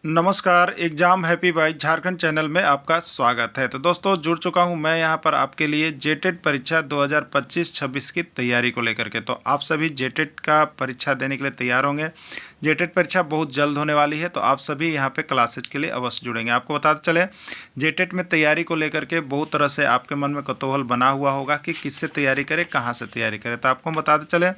नमस्कार, exam happy by Jharkhand channel में आपका स्वागत है। तो दोस्तों जुड़ चुका हूं मैं यहां पर आपके लिए जेटेट परीक्षा 2025-26 की तैयारी को लेकर के। तो आप सभी जेटेट का परीक्षा देने के लिए तैयार होंगे। जेटेट परीक्षा बहुत जल्द होने वाली है, तो आप सभी यहां पे क्लासेज के लिए अवश्य जुड़ेंगे। आपको बताते चले, जेटेट में तैयारी को लेकर के बहुत तरह से आपके मन में कौतूहल बना हुआ होगा कि किससे तैयारी करें, कहाँ से तैयारी करें। तो आपको बताते चले,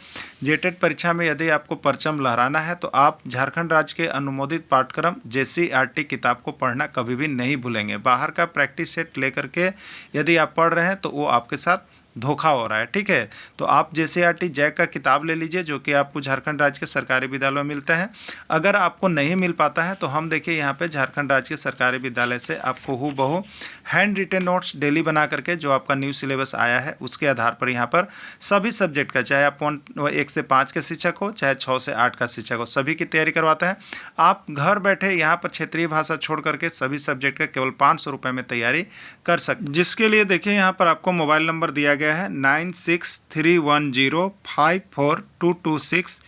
जेटेट परीक्षा में यदि आपको परचम लहराना है तो आप झारखंड राज्य के अनुमोदित पाठ्यक्रम JCERT किताब को पढ़ना कभी भी नहीं भूलेंगे। बाहर का प्रैक्टिस सेट लेकर के यदि आप पढ़ रहे हैं तो वो आपके साथ धोखा हो रहा है, ठीक है। तो आप JCERT जैक का किताब ले लीजिए, जो कि आपको झारखंड राज्य के सरकारी विद्यालयों में मिलते हैं। अगर आपको नहीं मिल पाता है तो हम देखिए यहाँ पे झारखंड राज्य के सरकारी विद्यालय से आपको हूबहू हैंड रिटेन नोट्स डेली बना करके, जो आपका न्यू सिलेबस आया है उसके आधार पर यहाँ पर सभी सब्जेक्ट का, चाहे आप 1 से 5 के शिक्षक हो, चाहे 6 से 8 का शिक्षक हो, सभी की तैयारी करवाते हैं। आप घर बैठे यहाँ पर क्षेत्रीय भाषा छोड़ करके सभी सब्जेक्ट का केवल 500 रुपये में तैयारी कर सकते, जिसके लिए देखिए यहाँ पर आपको मोबाइल नंबर दिया गया है 9631054226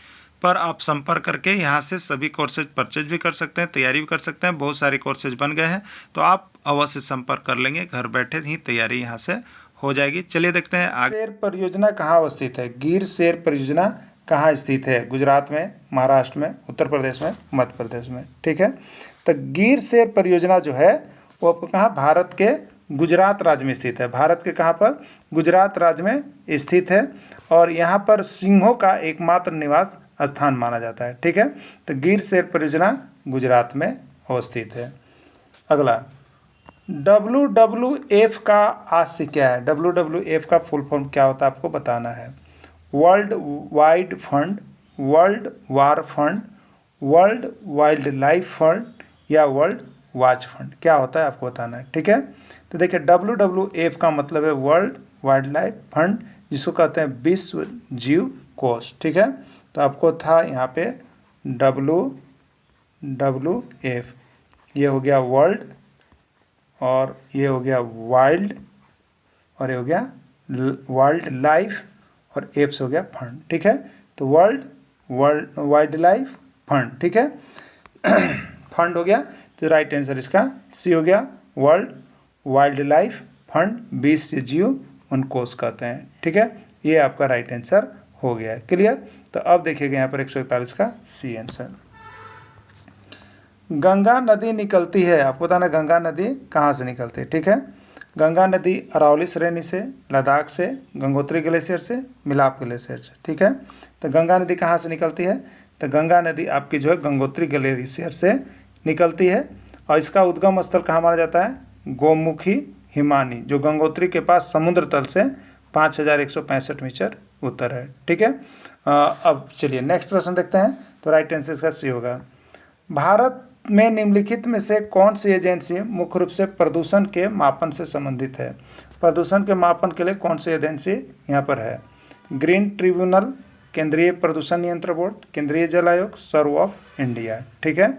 पर आप संपर्क करके यहाँ से सभी कोर्सेज परचेज भी कर सकते हैं, तैयारी भी कर सकते हैं। बहुत सारे कोर्सेज बन गए हैं, तो आप अवश्य संपर्क कर लेंगे, घर बैठे ही तैयारी यहाँ से हो जाएगी। चलिए देखते हैं आगे। शेर परियोजना कहाँ अवस्थित है? गिर शेर परियोजना कहाँ स्थित है? गुजरात में, महाराष्ट्र में, उत्तर प्रदेश में, मध्य प्रदेश में, ठीक है। तो गिर शेर परियोजना जो है वो आपको कहाँ, भारत के गुजरात राज्य में स्थित है। भारत के कहाँ पर? गुजरात राज्य में स्थित है, और यहाँ पर सिंहों का एकमात्र निवास स्थान माना जाता है, ठीक है। तो गिर शेर परियोजना गुजरात में अवस्थित है। अगला, WWF का आशय क्या है? WWF का फुल फॉर्म क्या होता है आपको बताना है। World wide fund, world war fund, world wild life fund या वर्ल्ड वाच फंड, क्या होता है आपको बताना है, ठीक है। तो देखिए, WWF का मतलब है वर्ल्ड वाइल्ड लाइफ फंड, जिसको कहते हैं विश्व जीव कोष, ठीक है। तो आपको था यहाँ पे WWF, ये हो गया वर्ल्ड, और ये हो गया वाइल्ड, और ये हो गया वाइल्ड लाइफ, और एप्स हो गया फंड, ठीक है। तो वर्ल्ड वाइल्ड लाइफ फंड, ठीक है। फंड हो गया, तो राइट आंसर इसका सी हो गया, वर्ल्ड वाइल्ड लाइफ फंड, विश्व जीव उनकोष कहते हैं, ठीक है। ये आपका राइट आंसर हो गया, क्लियर। तो अब देखिएगा यहाँ पर 141 का सी आंसर। गंगा नदी निकलती है, आपको बताना गंगा नदी कहाँ से निकलती है, ठीक है। गंगा नदी अरावली श्रेणी से, लद्दाख से, गंगोत्री ग्लेशियर से, मिलाप ग्लेशियर से, ठीक है। तो गंगा नदी कहाँ से निकलती है? तो गंगा नदी आपकी जो है गंगोत्री ग्लेशियर से निकलती है, और इसका उद्गम स्थल कहाँ माना जाता है? गोमुखी हिमानी, जो गंगोत्री के पास समुद्र तल से 5165 मीटर उत्तर है, ठीक है। अब चलिए नेक्स्ट प्रश्न देखते हैं। तो राइट आंसर इसका सी होगा। भारत में निम्नलिखित में से कौन सी एजेंसी मुख्य रूप से प्रदूषण के मापन से संबंधित है? प्रदूषण के मापन के लिए कौन सी एजेंसी यहाँ पर है? ग्रीन ट्रिब्यूनल, केंद्रीय प्रदूषण नियंत्रण बोर्ड, केंद्रीय जल आयोग, सर्व ऑफ इंडिया, ठीक है।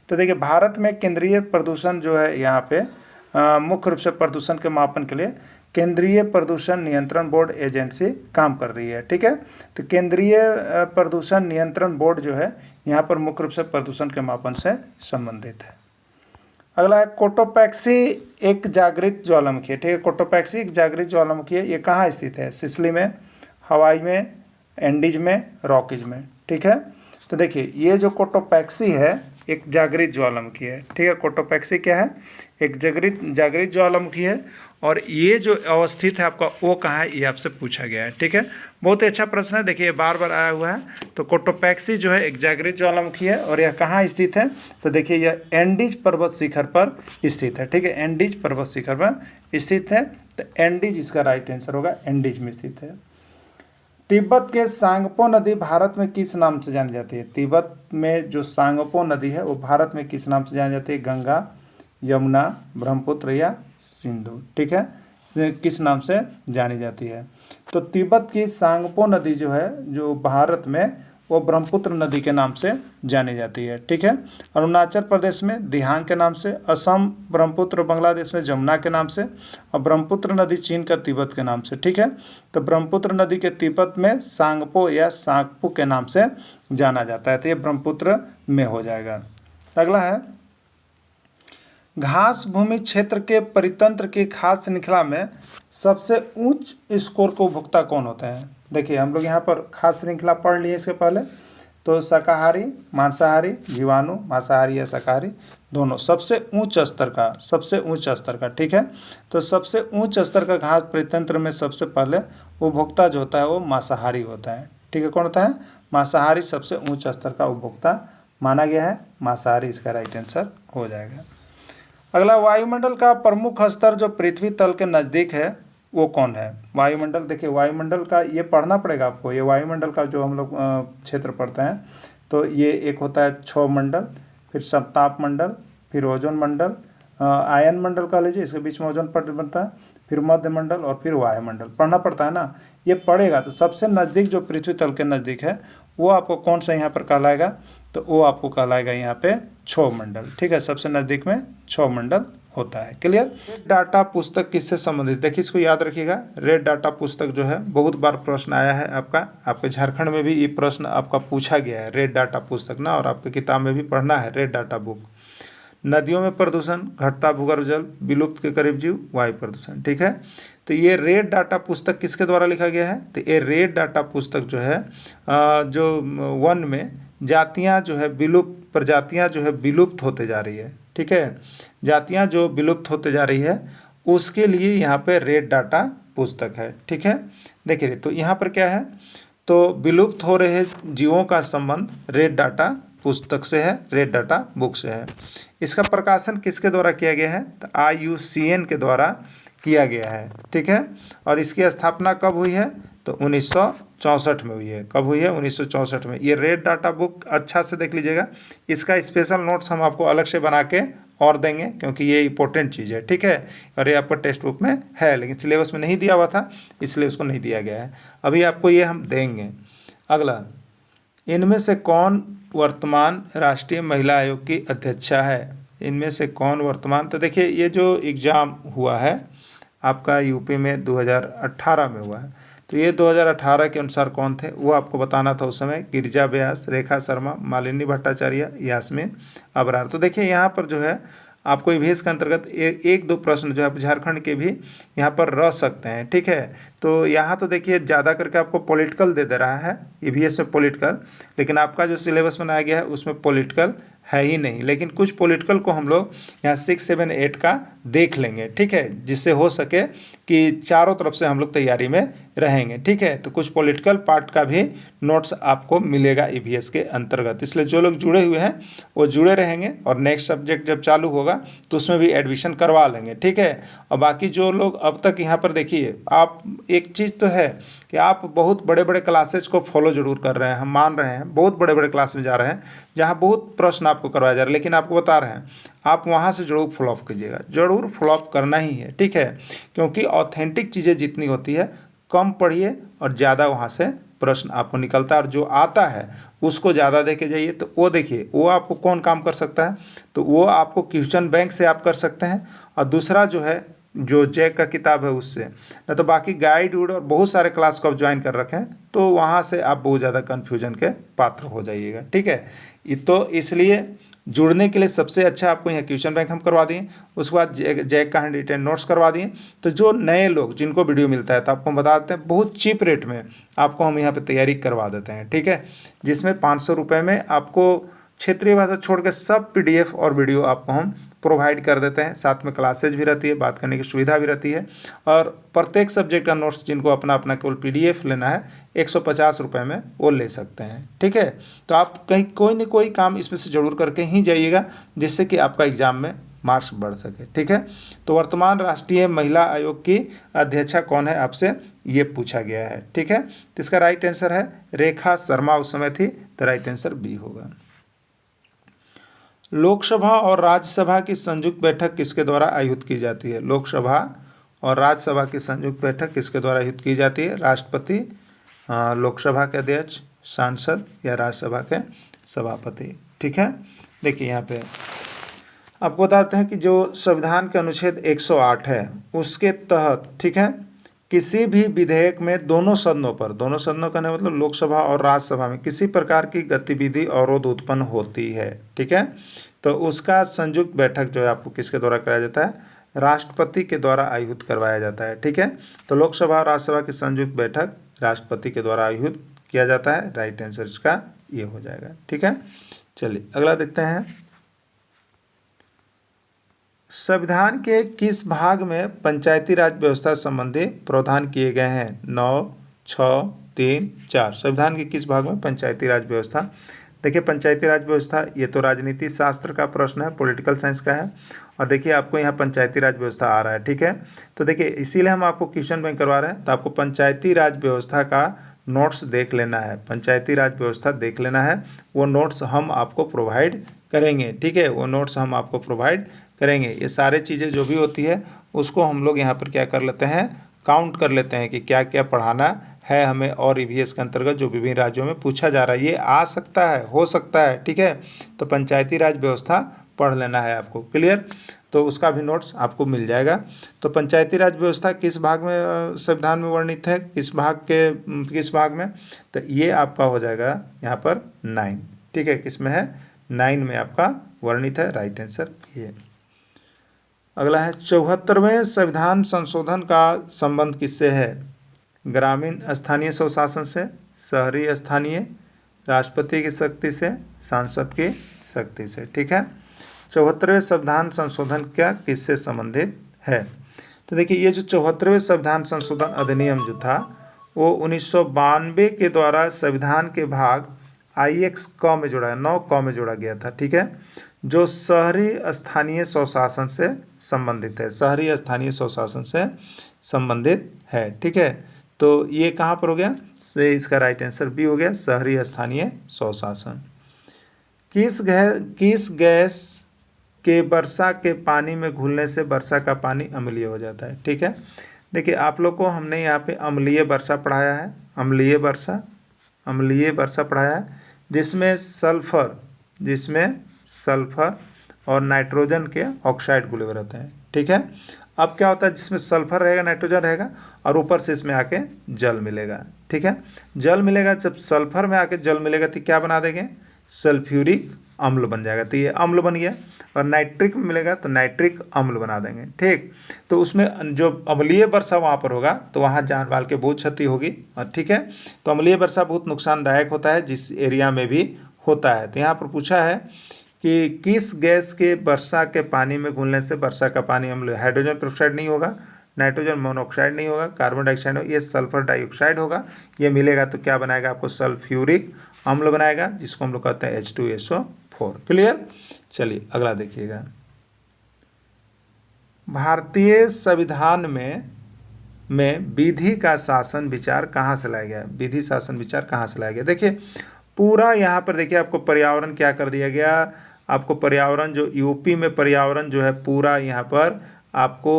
तो देखिए, भारत में केंद्रीय प्रदूषण जो है यहाँ पे मुख्य रूप से प्रदूषण के मापन के लिए केंद्रीय प्रदूषण नियंत्रण बोर्ड एजेंसी काम कर रही है, ठीक है। तो केंद्रीय प्रदूषण नियंत्रण बोर्ड जो है यहाँ पर मुख्य रूप से प्रदूषण के मापन से संबंधित है। अगला है, कोटोपैक्सी एक जागृत ज्वालामुखी है, ठीक है। कोटोपैक्सी एक जागृत ज्वालामुखी है, ये कहाँ स्थित है? सिसिली में, हवाई में, एंडीज में, रॉकीज में, ठीक है। तो देखिए, ये जो कोटोपैक्सी है एक जागृत ज्वालामुखी है, ठीक है। कोटोपैक्सी क्या है? एक जागृत ज्वालामुखी है, और ये जो अवस्थित है आपका वो कहाँ है, ये आपसे पूछा गया है, ठीक है। बहुत ही अच्छा प्रश्न है, देखिए बार बार आया हुआ है। तो कोटोपैक्सी जो है एक जागृत ज्वालामुखी है, और यह कहाँ स्थित है? तो देखिए, यह एंडीज पर्वत शिखर पर स्थित है, ठीक है। एंडीज पर्वत शिखर पर स्थित है, तो एंडीज इसका राइट आंसर होगा, एंडीज में स्थित है। तिब्बत के सांगपो नदी भारत में किस नाम से जानी जाती है? तिब्बत में जो सांगपो नदी है वो भारत में किस नाम से जानी जाती है? गंगा, यमुना, ब्रह्मपुत्र या सिंधु, ठीक है। किस नाम से जानी जाती है? तो तिब्बत की सांगपो नदी जो है, जो भारत में, वो ब्रह्मपुत्र नदी के नाम से जानी जाती है, ठीक है। अरुणाचल प्रदेश में दिहांग के नाम से, असम ब्रह्मपुत्र, बांग्लादेश में जमुना के नाम से, और ब्रह्मपुत्र नदी चीन का तिब्बत के नाम से, ठीक है। तो ब्रह्मपुत्र नदी के तिब्बत में सांगपो या सांगपू के नाम से जाना जाता है, तो ये ब्रह्मपुत्र में हो जाएगा। अगला है, घास भूमि क्षेत्र के परितंत्र की खाद्य श्रृंखला में सबसे उच्च स्कोर को उपभोक्ता कौन होते हैं? देखिए हम लोग यहाँ पर खाद्य श्रृंखला पढ़ लिए इसके पहले, तो शाकाहारी, मांसाहारी, जीवाणु, मांसाहारी या शाकाहारी दोनों, सबसे ऊंच स्तर का, ठीक है। तो सबसे ऊंच स्तर का घास परितंत्र में सबसे पहले उपभोक्ता जो होता है वो मांसाहारी होता है, ठीक है। कौन होता है? मांसाहारी सबसे ऊंच स्तर का उपभोक्ता माना गया है, मांसाहारी इसका राइट आंसर हो जाएगा। अगला, वायुमंडल का प्रमुख स्तर जो पृथ्वी तल के नज़दीक है वो कौन है? वायुमंडल, देखिए वायुमंडल का ये पढ़ना पड़ेगा आपको, ये वायुमंडल का जो हम लोग क्षेत्र पढ़ते हैं, तो ये एक होता है क्षोभ मंडल, फिर समताप मंडल, फिर ओजोन मंडल, आयन मंडल कह लीजिए, इसके बीच में ओजोन परत बनता है, फिर मध्य मंडल और फिर वायुमंडल। पढ़ना पड़ता है ना, ये पढ़ेगा। तो सबसे नज़दीक जो पृथ्वी तल के नज़दीक है वो आपको कौन सा यहाँ पर कहलाएगा? तो वो आपको कहलाएगा यहाँ पे क्षोभ मंडल, ठीक है। सबसे नज़दीक में क्षोभ मंडल होता है। क्लियर? रेड डाटा पुस्तक किससे संबंधित? देखिए इसको याद रखिएगा, रेड डाटा पुस्तक जो है बहुत बार प्रश्न आया है आपके झारखंड में भी ये प्रश्न आपका पूछा गया है, रेड डाटा पुस्तक ना, और आपके किताब में भी पढ़ना है रेड डाटा बुक। नदियों में प्रदूषण, घटता भूगर्भ जल, विलुप्त के करीब जीव, वायु प्रदूषण, ठीक है। तो ये रेड डाटा पुस्तक किसके द्वारा लिखा गया है? तो ये रेड डाटा पुस्तक जो है जो वन में जातियाँ जो है विलुप्त, प्रजातियाँ जो है विलुप्त होते जा रही है, ठीक है, जातियाँ जो विलुप्त होते जा रही है उसके लिए यहाँ पे रेड डाटा पुस्तक है, ठीक है। देखिए तो यहाँ पर क्या है, तो विलुप्त हो रहे जीवों का संबंध रेड डाटा पुस्तक से है, रेड डाटा बुक से है। इसका प्रकाशन किसके द्वारा किया गया है? तो IUCN के द्वारा किया गया है, ठीक है। और इसकी स्थापना कब हुई है? तो 1964 में हुई है। कब हुई है? 1964 में। ये रेड डाटा बुक अच्छा से देख लीजिएगा, इसका स्पेशल नोट्स हम आपको अलग से बना के और देंगे क्योंकि ये इंपॉर्टेंट चीज़ है, ठीक है। और ये आपका टेक्स्ट बुक में है लेकिन सिलेबस में नहीं दिया हुआ था इसलिए उसको नहीं दिया गया है, अभी आपको ये हम देंगे। अगला, इनमें से कौन वर्तमान राष्ट्रीय महिला आयोग की अध्यक्षा है? इनमें से कौन वर्तमान, तो देखिए ये जो एग्ज़ाम हुआ है आपका यूपी में 2018 में हुआ है, तो ये 2018 के अनुसार कौन थे वो आपको बताना था उस समय। गिरिजा व्यास, रेखा शर्मा, मालिनी भट्टाचार्य, यास्मीन अबरार। तो देखिए यहाँ पर जो है आपको ईवीएस के अंतर्गत एक दो प्रश्न जो है झारखंड के भी यहाँ पर रह सकते हैं, ठीक है। तो यहाँ तो देखिए ज़्यादा करके आपको पॉलिटिकल दे रहा है ईवीएस में पॉलिटिकल, लेकिन आपका जो सिलेबस बनाया गया है उसमें पॉलिटिकल है ही नहीं, लेकिन कुछ पॉलिटिकल को हम लोग यहाँ 6, 7, 8 का देख लेंगे, ठीक है, जिससे हो सके कि चारों तरफ से हम लोग तैयारी में रहेंगे, ठीक है। तो कुछ पॉलिटिकल पार्ट का भी नोट्स आपको मिलेगा ईवीएस के अंतर्गत, इसलिए जो लोग जुड़े हुए हैं वो जुड़े रहेंगे और नेक्स्ट सब्जेक्ट जब चालू होगा तो उसमें भी एडमिशन करवा लेंगे, ठीक है। और बाकी जो लोग अब तक यहाँ पर देखिए, आप एक चीज़ तो है कि आप बहुत बड़े बड़े क्लासेज को फॉलो जरूर कर रहे हैं, हम मान रहे हैं, बहुत बड़े बड़े क्लास में जा रहे हैं जहाँ बहुत प्रश्न आपको करवाया जा रहा है, लेकिन आपको बता रहे हैं आप वहाँ से जरूर फॉलोअप कीजिएगा, जरूर फॉलोअप करना ही है, ठीक है। क्योंकि ऑथेंटिक चीज़ें जितनी होती है कम पढ़िए और ज़्यादा वहाँ से प्रश्न आपको निकलता है, और जो आता है उसको ज़्यादा दे के जाइए। तो वो देखिए वो आपको कौन काम कर सकता है, तो वो आपको क्वेश्चन बैंक से आप कर सकते हैं, और दूसरा जो है जो जैक का किताब है उससे, न तो बाकी गाइड वुड और बहुत सारे क्लास को आप ज्वाइन कर रखें तो वहाँ से आप बहुत ज़्यादा कन्फ्यूजन के पात्र हो जाइएगा, ठीक है। तो इसलिए जुड़ने के लिए सबसे अच्छा आपको यहाँ क्वेश्चन बैंक हम करवा दिए, उसके बाद जैक का हैंड रिटेन नोट्स करवा दिए। तो जो नए लोग जिनको वीडियो मिलता है तो आपको हम बता देते हैं बहुत चीप रेट में आपको हम यहाँ पे तैयारी करवा देते हैं, ठीक है, जिसमें 500 रुपये में आपको क्षेत्रीय भाषा छोड़ के सब PDF और वीडियो आपको हम प्रोवाइड कर देते हैं, साथ में क्लासेज भी रहती है, बात करने की सुविधा भी रहती है, और प्रत्येक सब्जेक्ट का नोट्स जिनको अपना अपना केवल PDF लेना है 150 रुपये में वो ले सकते हैं, ठीक है। तो आप कहीं कोई न कोई काम इसमें से जरूर करके ही जाइएगा जिससे कि आपका एग्ज़ाम में मार्क्स बढ़ सके, ठीक है। तो वर्तमान राष्ट्रीय महिला आयोग की अध्यक्षा कौन है आपसे ये पूछा गया है, ठीक है। तो इसका राइट आंसर है रेखा शर्मा उस समय थी, तो राइट आंसर B होगा। लोकसभा और राज्यसभा की संयुक्त बैठक किसके द्वारा आयोजित की जाती है? लोकसभा और राज्यसभा की संयुक्त बैठक किसके द्वारा आयोजित की जाती है? राष्ट्रपति, लोकसभा के अध्यक्ष, सांसद या राज्यसभा के सभापति, ठीक है। देखिए यहाँ पे आपको बताते हैं कि जो संविधान के अनुच्छेद 108 है उसके तहत, ठीक है, किसी भी विधेयक में दोनों सदनों का नहीं मतलब लोकसभा और राज्यसभा में किसी प्रकार की गतिविधि अवरोध उत्पन्न होती है, ठीक है, तो उसका संयुक्त बैठक जो है आपको किसके द्वारा कराया जाता है? राष्ट्रपति के द्वारा आयोजित करवाया जाता है। ठीक है, तो लोकसभा और राज्यसभा की संयुक्त बैठक राष्ट्रपति के द्वारा आयोजित किया जाता है। राइट आंसर इसका ये हो जाएगा। ठीक है, चलिए अगला देखते हैं। संविधान के किस भाग में पंचायती राज व्यवस्था संबंधी प्रावधान किए गए हैं? 9, 6, 3, 4। संविधान के किस भाग में पंचायती राज व्यवस्था? देखिए पंचायती राज व्यवस्था ये तो राजनीति शास्त्र का प्रश्न है, पॉलिटिकल साइंस का है। और देखिए आपको यहाँ पंचायती राज व्यवस्था आ रहा है। ठीक है, तो देखिए इसीलिए हम आपको क्वेश्चन बैंक करवा रहे हैं। तो आपको पंचायती राज व्यवस्था का नोट्स देख लेना है, पंचायती राज व्यवस्था देख लेना है। वो नोट्स हम आपको प्रोवाइड करेंगे। ठीक है, वो नोट्स हम आपको प्रोवाइड करेंगे। ये सारे चीज़ें जो भी होती है उसको हम लोग यहाँ पर क्या कर लेते हैं, काउंट कर लेते हैं कि क्या क्या पढ़ाना है हमें, और ईवीएस के अंतर्गत जो विभिन्न राज्यों में पूछा जा रहा है ये आ सकता है, हो सकता है। ठीक है, तो पंचायती राज व्यवस्था पढ़ लेना है आपको। क्लियर, तो उसका भी नोट्स आपको मिल जाएगा। तो पंचायती राज व्यवस्था किस भाग में संविधान में वर्णित है, किस भाग में? तो ये आपका हो जाएगा यहाँ पर 9। ठीक है, किस में है? 9 में आपका वर्णित है। राइट आंसर ये। अगला है 74वें संविधान संशोधन का संबंध किससे है? ग्रामीण स्थानीय स्वशासन से, शहरी स्थानीय, राष्ट्रपति की शक्ति से, सांसद की शक्ति से। ठीक है, 74वें संविधान संशोधन क्या किससे संबंधित है? तो देखिए ये जो 74वें संविधान संशोधन अधिनियम जो था वो 1992 के द्वारा संविधान के भाग IX क में जोड़ा, 9 क में जोड़ा गया था। ठीक है, जो शहरी स्थानीय स्वशासन से संबंधित है, शहरी स्थानीय स्वशासन से संबंधित है। ठीक है, तो ये कहाँ पर हो गया? तो इसका राइट आंसर बी हो गया, शहरी स्थानीय स्वशासन। किस गैस के वर्षा के पानी में घुलने से वर्षा का पानी अम्लीय हो जाता है? ठीक है, देखिए आप लोग को हमने यहाँ पे अम्लीय वर्षा पढ़ाया है, अम्लीय वर्षा पढ़ाया है, जिसमें सल्फर और नाइट्रोजन के ऑक्साइड घुले हुए रहते हैं। ठीक है, अब क्या होता है, जिसमें सल्फर रहेगा, नाइट्रोजन रहेगा और ऊपर से इसमें आके जल मिलेगा। ठीक है, जल मिलेगा, जब सल्फर में आके जल मिलेगा तो क्या बना देंगे? सल्फ्यूरिक अम्ल बन जाएगा। तो ये अम्ल बन गया। और नाइट्रिक में मिलेगा तो नाइट्रिक अम्ल बना देंगे। ठीक, तो उसमें जो अम्लीय वर्षा वहाँ पर होगा तो वहाँ जान माल के बहुत क्षति होगी। और ठीक है, तो अम्लीय वर्षा बहुत नुकसानदायक होता है जिस एरिया में भी होता है। तो यहाँ पर पूछा है कि किस गैस के वर्षा के पानी में घुलने से वर्षा का पानी अम्ल? हाइड्रोजन पेरोक्साइड नहीं होगा, नाइट्रोजन मोनोऑक्साइड नहीं होगा, कार्बन डाइऑक्साइड होगा, ये सल्फर डाइऑक्साइड होगा। ये मिलेगा तो क्या बनाएगा आपको? सल्फ्यूरिक अम्ल बनाएगा, जिसको हम लोग कहते हैं H2SO4। क्लियर, चलिए अगला देखिएगा। भारतीय संविधान में विधि का शासन विचार कहाँ से लाया गया? विधि शासन विचार कहाँ से लाया गया? देखिए पूरा यहाँ पर देखिए आपको पर्यावरण क्या कर दिया गया, आपको पर्यावरण जो यूपी में पर्यावरण जो है पूरा यहाँ पर आपको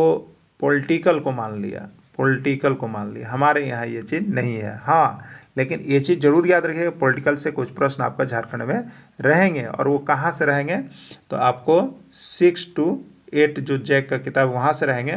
पॉलिटिकल को मान लिया। हमारे यहाँ ये चीज़ नहीं है। हाँ, लेकिन ये चीज़ जरूर याद रखिएगा, पॉलिटिकल से कुछ प्रश्न आपका झारखंड में रहेंगे। और वो कहाँ से रहेंगे? तो आपको 6 to 8 जो जैक का किताब वहाँ से रहेंगे।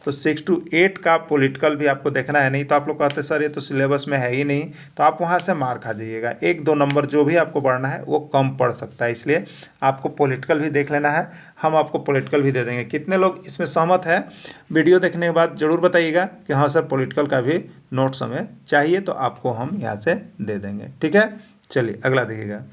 तो 6 to 8 का पॉलिटिकल भी आपको देखना है। नहीं तो आप लोग कहते सर ये तो सिलेबस में है ही नहीं, तो आप वहाँ से मार खा जाइएगा। 1-2 नंबर जो भी आपको बढ़ना है वो कम पड़ सकता है, इसलिए आपको पॉलिटिकल भी देख लेना है। हम आपको पॉलिटिकल भी दे देंगे। कितने लोग इसमें सहमत है? वीडियो देखने के बाद ज़रूर बताइएगा कि हाँ सर पॉलिटिकल का भी नोट्स हमें चाहिए, तो आपको हम यहाँ से दे देंगे। ठीक है, चलिए अगला देखिएगा।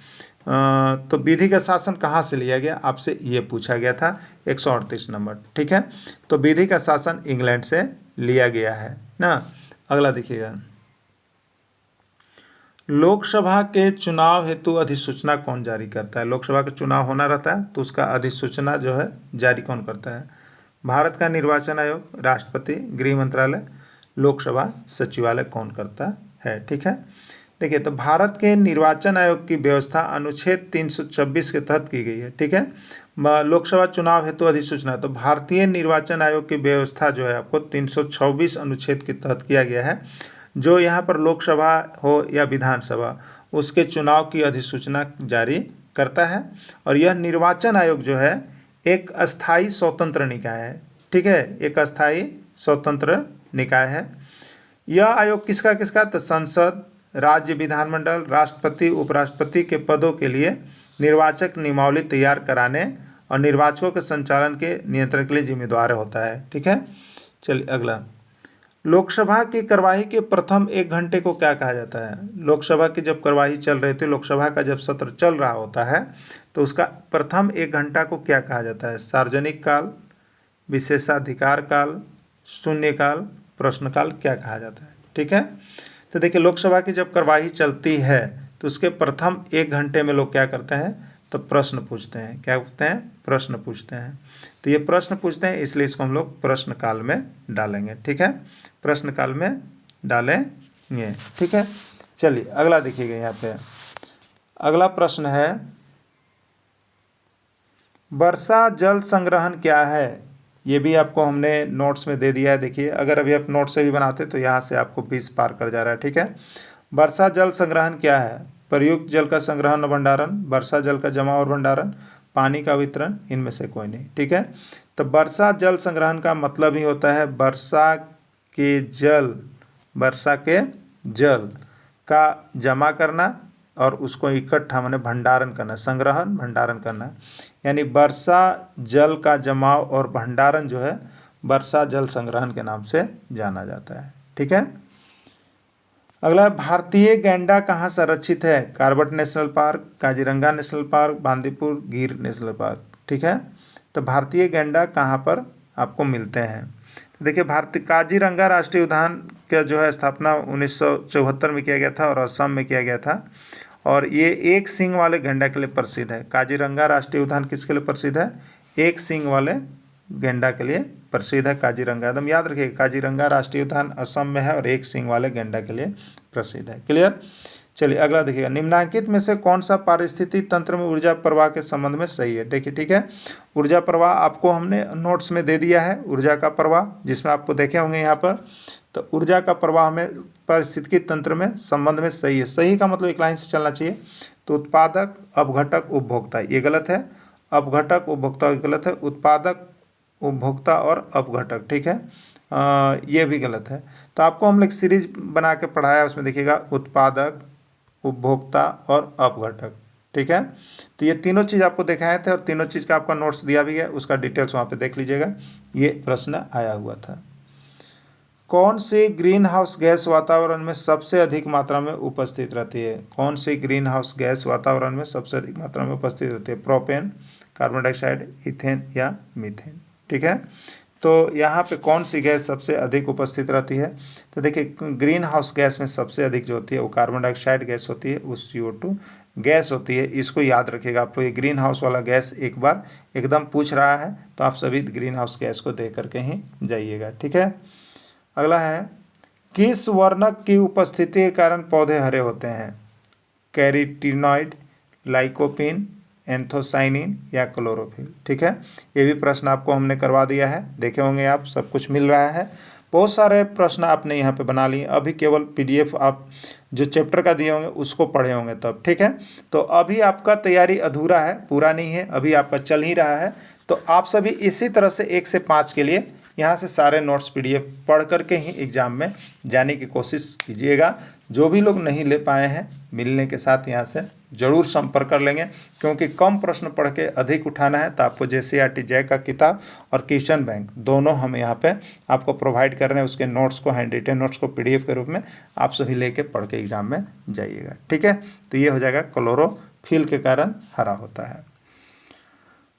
तो विधि का शासन कहाँ से लिया गया? आपसे ये पूछा गया था 138 नंबर। ठीक है, तो विधि का शासन इंग्लैंड से लिया गया है ना। अगला देखिएगा। लोकसभा के चुनाव हेतु अधिसूचना कौन जारी करता है? लोकसभा का चुनाव होना रहता है तो उसका अधिसूचना जो है जारी कौन करता है? भारत का निर्वाचन आयोग, राष्ट्रपति, गृह मंत्रालय, लोकसभा सचिवालय कौन करता है? ठीक है, देखिए तो भारत के निर्वाचन आयोग की व्यवस्था अनुच्छेद 326 के तहत की गई है। ठीक है, लोकसभा चुनाव हेतु अधिसूचना, तो भारतीय निर्वाचन आयोग की व्यवस्था जो है आपको 326 अनुच्छेद के तहत किया गया है। जो यहाँ पर लोकसभा हो या विधानसभा उसके चुनाव की अधिसूचना जारी करता है। और यह निर्वाचन आयोग जो है एक अस्थायी स्वतंत्र निकाय है। ठीक है, एक अस्थायी स्वतंत्र निकाय है। यह आयोग किसका? तो संसद, राज्य विधानमंडल, राष्ट्रपति, उपराष्ट्रपति के पदों के लिए निर्वाचक नियमावली तैयार कराने और निर्वाचकों के संचालन के नियंत्रण के लिए जिम्मेदार होता है। ठीक है, चलिए अगला, लोकसभा की कार्यवाही के प्रथम 1 घंटे को क्या कहा जाता है? लोकसभा की जब कार्यवाही चल रही थी, लोकसभा का जब सत्र चल रहा होता है तो उसका प्रथम 1 घंटा को क्या कहा जाता है? सार्वजनिक काल, विशेषाधिकार काल, शून्यकाल, प्रश्नकाल क्या कहा जाता है? ठीक है, तो देखिए लोकसभा की जब कार्यवाही चलती है तो उसके प्रथम 1 घंटे में लोग क्या करते हैं? तो प्रश्न पूछते हैं। क्या पूछते हैं? प्रश्न पूछते हैं। तो ये प्रश्न पूछते हैं, इसलिए इसको हम लोग प्रश्नकाल में डालेंगे। ठीक है, प्रश्नकाल में डालेंगे। ठीक है, चलिए अगला देखिएगा, यहाँ पे अगला प्रश्न है, वर्षा जल संग्रहण क्या है? ये भी आपको हमने नोट्स में दे दिया है। देखिए अगर अभी आप नोट से भी बनाते तो यहाँ से आपको 20 पार कर जा रहा है। ठीक है, वर्षा जल संग्रहण क्या है? प्रयुक्त जल का संग्रहण और भंडारण, वर्षा जल का जमाव और भंडारण, पानी का वितरण, इनमें से कोई नहीं। ठीक है, तो वर्षा जल संग्रहण का मतलब ही होता है वर्षा के जल का जमा करना और उसको इकट्ठा माने भंडारण करना, संग्रहण भंडारण करना, यानी वर्षा जल का जमाव और भंडारण जो है वर्षा जल संग्रहण के नाम से जाना जाता है। ठीक है, अगला, भारतीय गैंडा कहाँ संरक्षित है? Corbett national park, Kaziranga national park, Bandipur Gir national park. ठीक है, तो भारतीय गैंडा कहाँ पर आपको मिलते हैं? तो देखिए भारतीय काजीरंगा राष्ट्रीय उद्यान का जो है स्थापना 1974 में किया गया था और असम में किया गया था, और ये एक सींग वाले गैंडा के लिए प्रसिद्ध है। काजीरंगा राष्ट्रीय उद्यान किसके लिए प्रसिद्ध है? एक सींग वाले गैंडा के लिए प्रसिद्ध है काजीरंगा। एकदम याद रखिए, काजीरंगा राष्ट्रीय उद्यान असम में है और एक सींग वाले गैंडा के लिए प्रसिद्ध है। क्लियर? चलिए अगला देखिएगा, निम्नलिखित में से कौन सा पारिस्थितिक तंत्र में ऊर्जा प्रवाह के संबंध में सही है? देखिए ठीक है, ऊर्जा प्रवाह आपको हमने नोट्स में दे दिया है, ऊर्जा का प्रवाह, जिसमें आपको देखे होंगे यहाँ पर। तो ऊर्जा का प्रवाह में पारिस्थितिकी तंत्र में संबंध में सही है। सही का मतलब एक लाइन से चलना चाहिए। तो उत्पादक, अपघटक, उपभोक्ता, ये गलत है। अपघटक, उपभोक्ता गलत है। उत्पादक, उपभोक्ता और अपघटक, ठीक है, ये भी गलत है। तो आपको हम लोग सीरीज बना के पढ़ाया, उसमें देखिएगा उत्पादक, उपभोक्ता और अपघटक। ठीक है, तो ये तीनों चीज़ आपको दिखाए थे और तीनों चीज़ का आपका नोट्स दिया भी है, उसका डिटेल्स वहाँ पे देख लीजिएगा। ये प्रश्न आया हुआ था। कौन सी ग्रीन हाउस गैस वातावरण में सबसे अधिक मात्रा में उपस्थित रहती है? कौन सी ग्रीन हाउस गैस वातावरण में सबसे अधिक मात्रा में उपस्थित रहती है? प्रोपेन, कार्बन डाइऑक्साइड, इथेन या मीथेन? ठीक है, तो यहाँ पे कौन सी गैस सबसे अधिक उपस्थित रहती है? तो देखिए ग्रीन हाउस गैस में सबसे अधिक जो होती है वो कार्बन डाइऑक्साइड गैस होती है, वो CO2 गैस होती है। इसको याद रखिएगा आप लोग, ये ग्रीन हाउस वाला गैस एक बार एकदम पूछ रहा है तो आप सभी ग्रीन हाउस गैस को देख करके ही जाइएगा। ठीक है, अगला है, किस वर्णक की उपस्थिति के कारण पौधे हरे होते हैं? कैरोटीनॉइड, लाइकोपीन, एंथोसाइनिन या क्लोरोफिल? ठीक है, ये भी प्रश्न आपको हमने करवा दिया है, देखे होंगे आप, सब कुछ मिल रहा है। बहुत सारे प्रश्न आपने यहाँ पे बना लिए, अभी केवल PDF आप जो चैप्टर का दिए होंगे उसको पढ़े होंगे तब। ठीक है, तो अभी आपका तैयारी अधूरा है, पूरा नहीं है, अभी आपका चल ही रहा है। तो आप सभी इसी तरह से 1 से 5 के लिए यहाँ से सारे नोट्स PDF पढ़ करके ही एग्ज़ाम में जाने की कोशिश कीजिएगा। जो भी लोग नहीं ले पाए हैं, मिलने के साथ यहाँ से ज़रूर संपर्क कर लेंगे, क्योंकि कम प्रश्न पढ़ के अधिक उठाना है। तो आपको JCERT जय का किताब और क्वेश्चन बैंक दोनों हम यहाँ पे आपको प्रोवाइड कर रहे हैं। उसके नोट्स को, हैंड रिटेन नोट्स को PDF के रूप में आप सभी लेके पढ़ के एग्ज़ाम में जाइएगा। ठीक है, तो ये हो जाएगा क्लोरोफिल के कारण हरा होता है।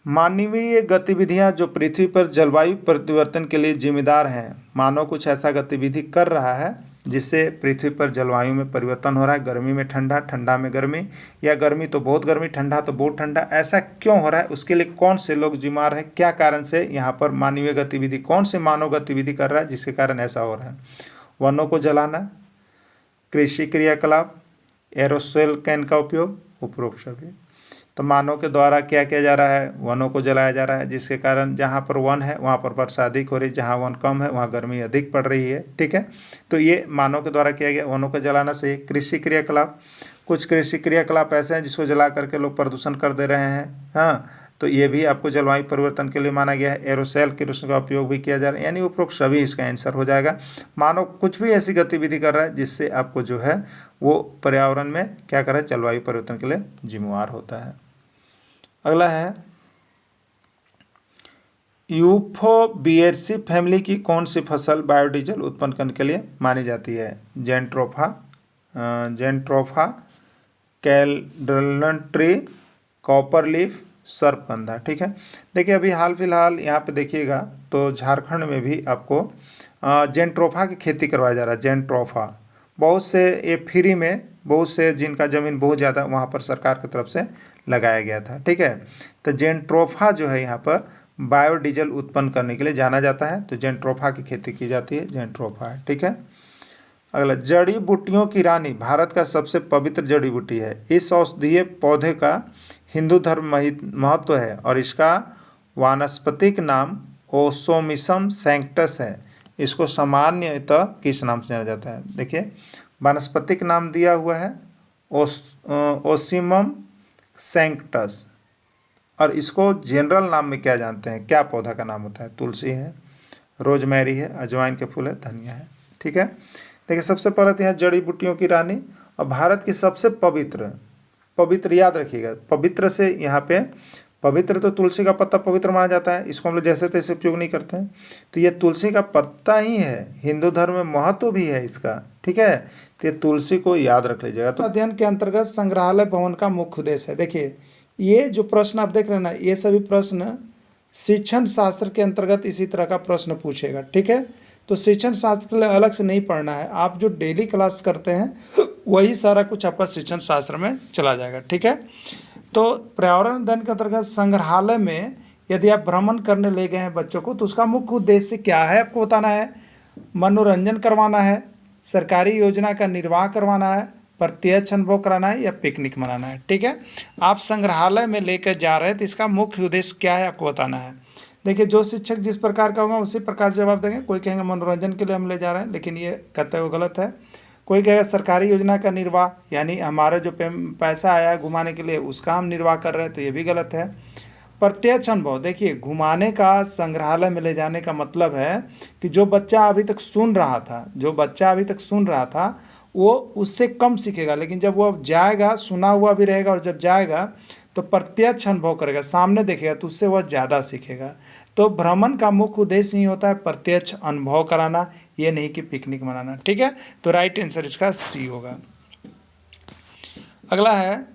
मानवीय गतिविधियां जो पृथ्वी पर जलवायु परिवर्तन के लिए जिम्मेदार हैं। मानव कुछ ऐसा गतिविधि कर रहा है जिससे पृथ्वी पर जलवायु में परिवर्तन हो रहा है। गर्मी में ठंडा, ठंडा में गर्मी, या गर्मी तो बहुत गर्मी, ठंडा तो बहुत ठंडा, ऐसा क्यों हो रहा है? उसके लिए कौन से लोग जिम्मेदार हैं? क्या कारण से यहाँ पर मानवीय गतिविधि, कौन से मानव गतिविधि कर रहा है जिसके कारण ऐसा हो रहा है? वनों को जलाना, कृषि क्रियाकलाप, एरोसोल कैन का उपयोग, उपरोक्त सभी। तो मानव के द्वारा क्या किया जा रहा है? वनों को जलाया जा रहा है, जिसके कारण जहाँ पर वन है वहाँ पर वर्षा अधिक हो रही है, जहाँ वन कम है वहाँ गर्मी अधिक पड़ रही है। ठीक है, तो ये मानव के द्वारा किया गया, वनों को जलाना से। कृषि क्रियाकलाप, कुछ कृषि क्रियाकलाप ऐसे हैं जिसको जला करके लोग प्रदूषण कर दे रहे हैं। हाँ, तो ये भी आपको जलवायु परिवर्तन के लिए माना गया है। एरोसोल किरोसिन का उपयोग भी किया जा रहा है, यानी उपरोक्त सभी इसका आंसर हो जाएगा। मानव कुछ भी ऐसी गतिविधि कर रहा है जिससे आपको जो है वो पर्यावरण में क्या कर रहा है? जलवायु परिवर्तन के लिए जिम्मेदार होता है। अगला है यूफोर्बिएसी फैमिली की कौन सी फसल बायोडीजल उत्पन्न करने के लिए मानी जाती है? जेंट्रोफा, कैल्डरलन ट्री, कॉपर लीफ, सर्पकंधा। ठीक है, देखिए अभी हाल फिलहाल यहाँ पे देखिएगा तो झारखंड में भी आपको जेंट्रोफा की खेती करवाया जा रहा है। जेंट्रोफा बहुत से ये फ्री में, बहुत से जिनका ज़मीन बहुत ज़्यादा वहाँ पर सरकार की तरफ से लगाया गया था। ठीक है, तो जेंट्रोफा जो है यहाँ पर बायोडीजल उत्पन्न करने के लिए जाना जाता है, तो जेंट्रोफा की खेती की जाती है, जेंट्रोफा है। ठीक है, अगला जड़ी बूटियों की रानी भारत का सबसे पवित्र जड़ी बूटी है। इस औषधीय पौधे का हिंदू धर्म महत्व है और इसका वानस्पतिक नाम ओसोमिसम सैंक्टस है। इसको सामान्यतः किस नाम से जाना जाता है? देखिए वानस्पतिक नाम दिया हुआ है ओसिमम सैंक्टस, और इसको जनरल नाम में क्या जानते हैं? क्या पौधा का नाम होता है? तुलसी है, रोजमेरी है, अजवाइन के फूल है, धनिया है। ठीक है, देखिए सबसे पहले तो यहाँ जड़ी बूटियों की रानी और भारत की सबसे पवित्र, पवित्र याद रखिएगा, पवित्र से यहाँ पे पवित्र तो तुलसी का पत्ता पवित्र माना जाता है, इसको हम लोग जैसे तैसे उपयोग नहीं करते हैं, तो ये तुलसी का पत्ता ही है, हिंदू धर्म में महत्व भी है इसका। ठीक है, तो ये तुलसी को याद रख लीजिएगा। तो अध्ययन के अंतर्गत संग्रहालय भवन का मुख्य उद्देश्य है। देखिए ये जो प्रश्न आप देख रहे हैं ना, ये सभी प्रश्न शिक्षण शास्त्र के अंतर्गत इसी तरह का प्रश्न पूछेगा। ठीक है, तो शिक्षण शास्त्र के लिए अलग से नहीं पढ़ना है, आप जो डेली क्लास करते हैं वही सारा कुछ आपका शिक्षण शास्त्र में चला जाएगा। ठीक है, तो पर्यावरण अध्ययन के अंतर्गत संग्रहालय में यदि आप भ्रमण करने ले गए हैं बच्चों को, तो उसका मुख्य उद्देश्य क्या है आपको बताना है। मनोरंजन करवाना है, सरकारी योजना का निर्वाह करवाना है, प्रत्यक्ष अनुभव कराना है, या पिकनिक मनाना है। ठीक है, आप संग्रहालय में लेकर जा रहे हैं तो इसका मुख्य उद्देश्य क्या है आपको बताना है। देखिए जो शिक्षक जिस प्रकार का होगा उसी प्रकार जवाब देंगे। कोई कहेंगे मनोरंजन के लिए हम ले जा रहे हैं, लेकिन ये कहते हुए गलत है। कोई कहेगा सरकारी योजना का निर्वाह, यानी हमारा जो पैसा आया है घुमाने के लिए उसका हम निर्वाह कर रहे हैं, तो ये भी गलत है। प्रत्यक्ष अनुभव, देखिए घुमाने का, संग्रहालय में ले जाने का मतलब है कि जो बच्चा अभी तक सुन रहा था वो उससे कम सीखेगा, लेकिन जब वो जाएगा, सुना हुआ भी रहेगा, और जब जाएगा तो प्रत्यक्ष अनुभव करेगा, सामने देखेगा, तो उससे वह ज़्यादा सीखेगा। तो भ्रमण का मुख्य उद्देश्य ही होता है प्रत्यक्ष अनुभव कराना, ये नहीं कि पिकनिक मनाना। ठीक है, तो राइट आंसर इसका सी होगा। अगला है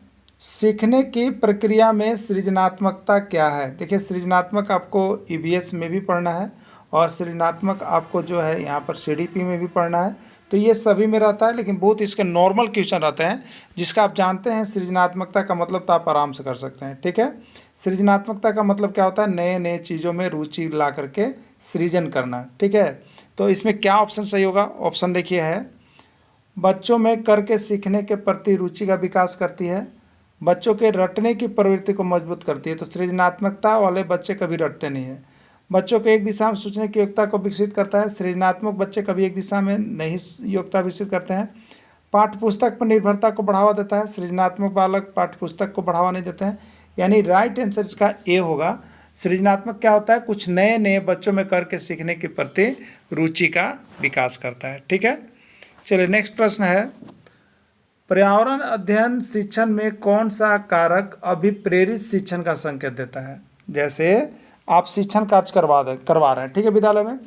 सीखने की प्रक्रिया में सृजनात्मकता क्या है? देखिए सृजनात्मक आपको ईवीएस में भी पढ़ना है और सृजनात्मक आपको जो है यहाँ पर सीडीपी में भी पढ़ना है, तो ये सभी में रहता है, लेकिन बहुत इसके नॉर्मल क्वेश्चन रहते हैं जिसका आप जानते हैं सृजनात्मकता का मतलब, तो आप आराम से कर सकते हैं। ठीक है, सृजनात्मकता का मतलब क्या होता है? नए नए चीज़ों में रुचि ला करके सृजन करना। ठीक है, तो इसमें क्या ऑप्शन सही होगा? ऑप्शन देखिए है, बच्चों में करके सीखने के प्रति रुचि का विकास करती है, बच्चों के रटने की प्रवृत्ति को मजबूत करती है। तो सृजनात्मकता वाले बच्चे कभी रटते नहीं हैं। बच्चों को एक दिशा में सोचने की योग्यता को विकसित करता है, सृजनात्मक बच्चे कभी एक दिशा में नहीं योग्यता विकसित करते हैं। पाठ्यपुस्तक पर निर्भरता को बढ़ावा देता है, सृजनात्मक बालक पाठ्यपुस्तक को बढ़ावा नहीं देते हैं, यानी राइट आंसर इसका ए होगा। सृजनात्मक क्या होता है? कुछ नए नए बच्चों में करके सीखने के प्रति रुचि का विकास करता है। ठीक है, चलिए नेक्स्ट प्रश्न है, पर्यावरण अध्ययन शिक्षण में कौन सा कारक अभिप्रेरित शिक्षण का संकेत देता है? जैसे आप शिक्षण कार्य करवा रहे हैं, ठीक है, विद्यालय में,